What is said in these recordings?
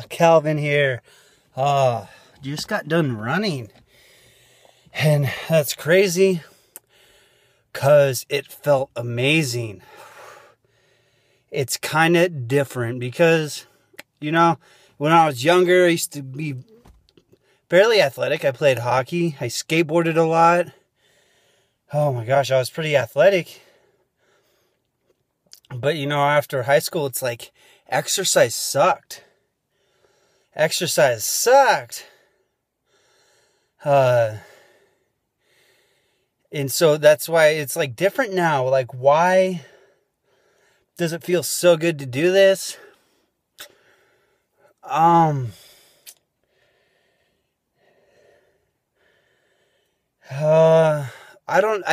Calvin here. Just got done running. And that's crazy because it felt amazing. It's kind of different because, when I was younger, I used to be fairly athletic. I played hockey. I skateboarded a lot. Oh my gosh, I was pretty athletic. But, after high school, it's like exercise sucked. Exercise sucked. And so that's why it's like different now. Like, why does it feel so good to do this? I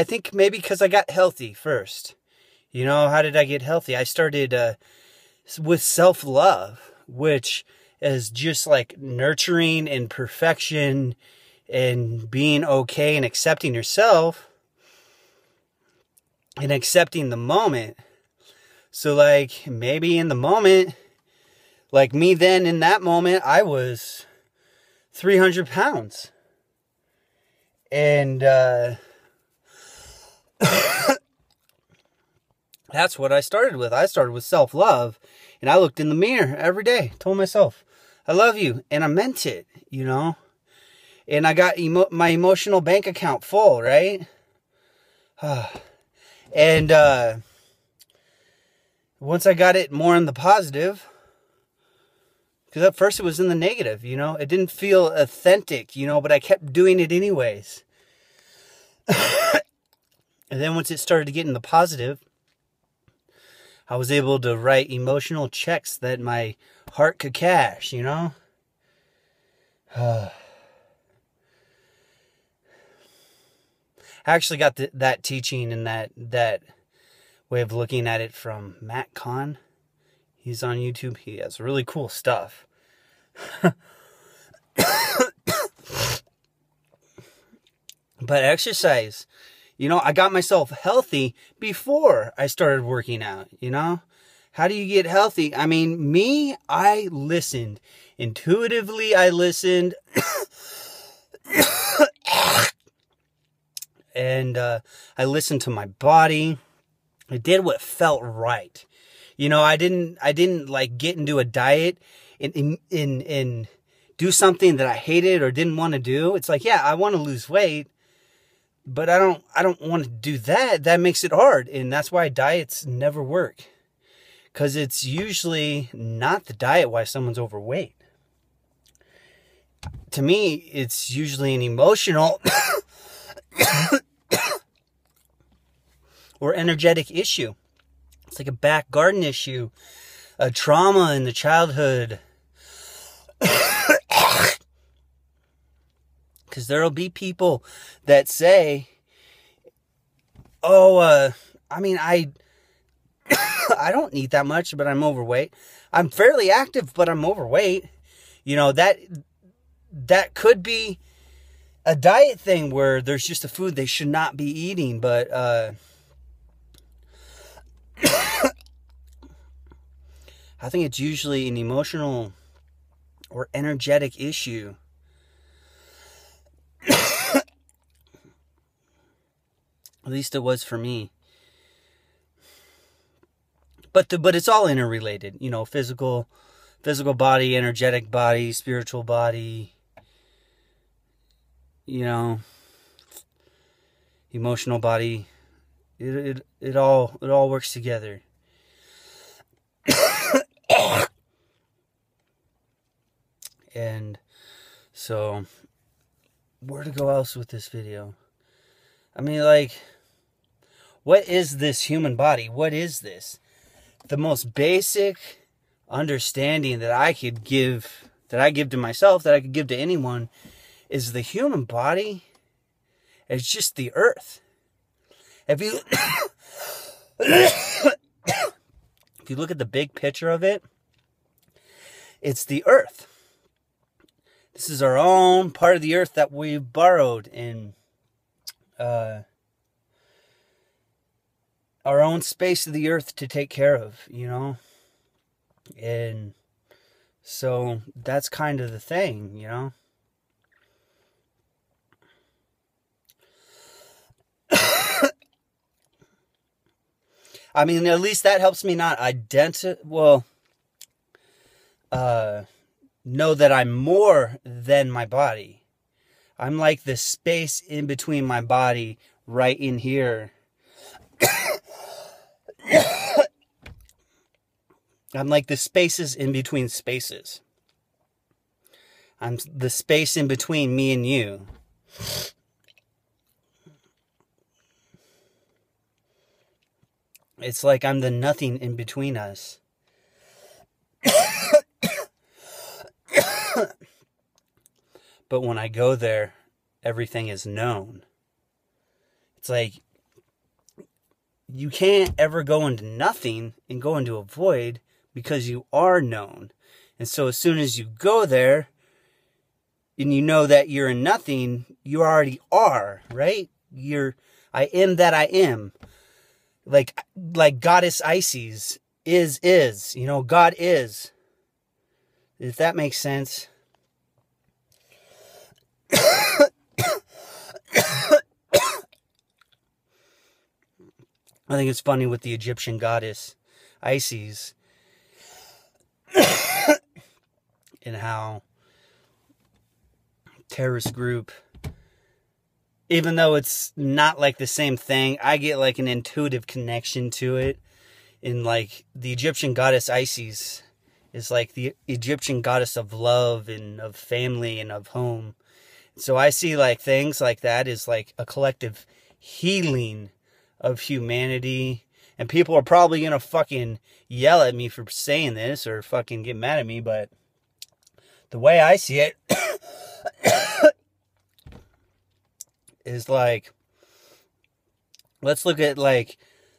think maybe because I got healthy first. How did I get healthy? I started with self-love, which is just like nurturing and perfection and being okay and accepting yourself and accepting the moment. So like maybe in the moment, like me then in that moment, I was 300 pounds. And that's what I started with. I started with self-love. And I looked in the mirror every day, told myself, I love you. And I meant it, And I got my emotional bank account full, right? And once I got it more in the positive, because at first it was in the negative, It didn't feel authentic, but I kept doing it anyways. And then once it started to get in the positive, I was able to write emotional checks that my heart could cash, I actually got that teaching and that way of looking at it from Matt Kahn. He's on YouTube. He has really cool stuff. But exercise, I got myself healthy before I started working out, How do you get healthy? I mean, I listened. Intuitively, I listened. And I listened to my body. I did what felt right. I didn't like get into a diet and do something that I hated or didn't want to do. It's like, yeah, I want to lose weight, but I don't want to do that. That makes it hard. And that's why diets never work. Because it's usually not the diet why someone's overweight. To me, it's usually an emotional or energetic issue. It's like a back garden issue, a trauma in the childhood. Because there'll be people that say, I don't eat that much, but I'm overweight. I'm fairly active, but I'm overweight. That could be a diet thing where there's just a food they should not be eating, but I think it's usually an emotional or energetic issue. At least it was for me. But it's all interrelated, physical body, energetic body, spiritual body, emotional body. It all works together. And so, where to go else with this video? What is this human body? What is this? The most basic understanding that I give to myself, that I could give to anyone, is the human body is just the earth. If you if you look at the big picture of it, it's the earth. This is our own part of the earth that we borrowed and our own space of the earth to take care of, And So that's kind of the thing, you know? I mean, at least that helps me not know that I'm more than my body. I'm like the space in between my body right in here. I'm like the spaces in between spaces. I'm the space in between me and you. It's like I'm the nothing in between us. But when I go there, everything is known. It's like you can't ever go into nothing and go into a void because you are known. And so as soon as you go there and you know that you're in nothing, you already are, right? I am that I am. Like Goddess Isis is, you know, God is. If that makes sense. I think it's funny with the Egyptian goddess Isis and how terrorist group, even though it's not like the same thing, I get like an intuitive connection to it. In like the Egyptian goddess Isis is like the Egyptian goddess of love and of family and of home. So I see like things like that as like a collective healing of humanity. And people are probably gonna fucking yell at me for saying this or fucking get mad at me, but the way I see it is like, let's look at like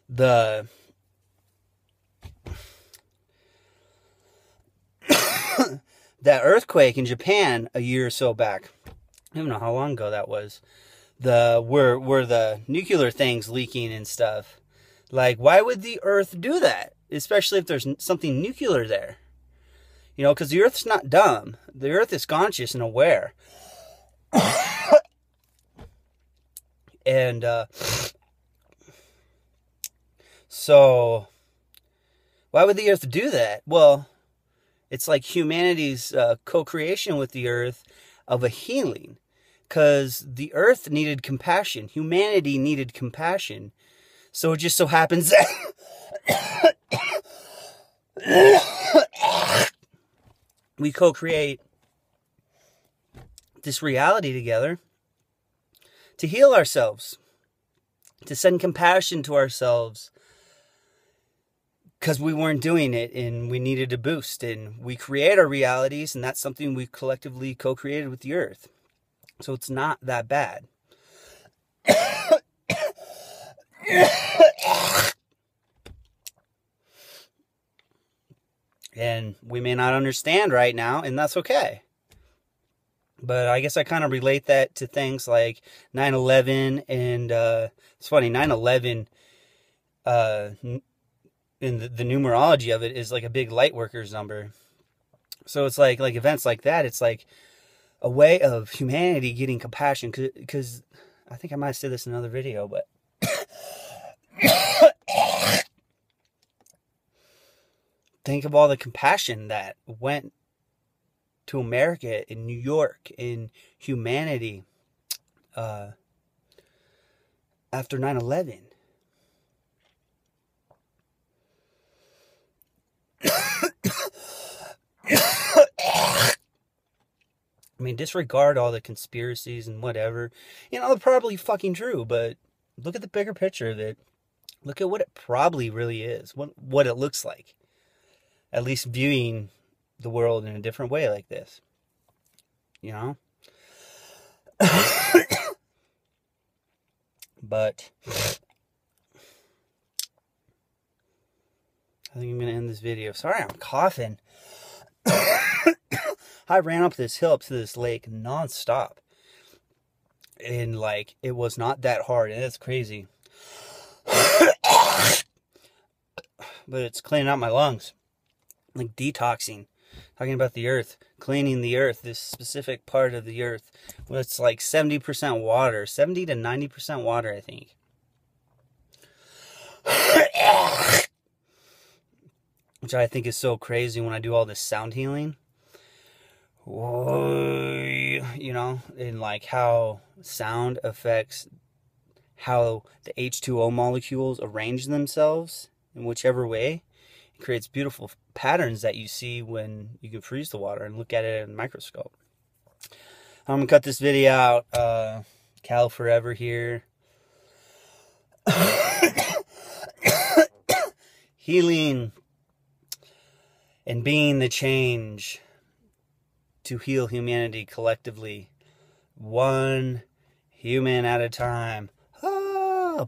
that earthquake in Japan a year or so back. I don't know how long ago that was. Where the nuclear things leaking and stuff. Like, why would the Earth do that? Especially if there's something nuclear there. You know, because the Earth's not dumb. The Earth is conscious and aware. And so why would the Earth do that? Well, it's like humanity's co-creation with the Earth of a healing. Because the Earth needed compassion. Humanity needed compassion. So it just so happens that we co-create this reality together to heal ourselves, to send compassion to ourselves, because we weren't doing it and we needed a boost. And we create our realities, and that's something we collectively co-created with the Earth. So it's not that bad. And we may not understand right now, and that's okay. But I guess I kind of relate that to things like 9/11, and it's funny, 9/11, in the numerology of it is like a big light workers number. So it's like events like that, it's like a way of humanity getting compassion, because I think I might have said this in another video, but think of all the compassion that went to America and New York and humanity after 9/11. I mean, disregard all the conspiracies and whatever. You know, they're probably fucking true, but look at the bigger picture of it. Look at what it probably really is, what it looks like. At least viewing the world in a different way like this. You know? But I think I'm going to end this video. Sorry, I'm coughing. I ran up this hill up to this lake nonstop. And like, it was not that hard. And it's crazy. But it's cleaning out my lungs. Like detoxing. Talking about the earth, cleaning the earth, this specific part of the earth. Well, it's like 70% water, 70 to 90% water, I think. Which I think is so crazy when I do all this sound healing. You know, and like how sound affects how the H2O molecules arrange themselves in whichever way. It creates beautiful patterns that you see when you can freeze the water and look at it in a microscope. I'm gonna cut this video out. Cal forever here. Healing and being the change to heal humanity collectively, one human at a time. Ah.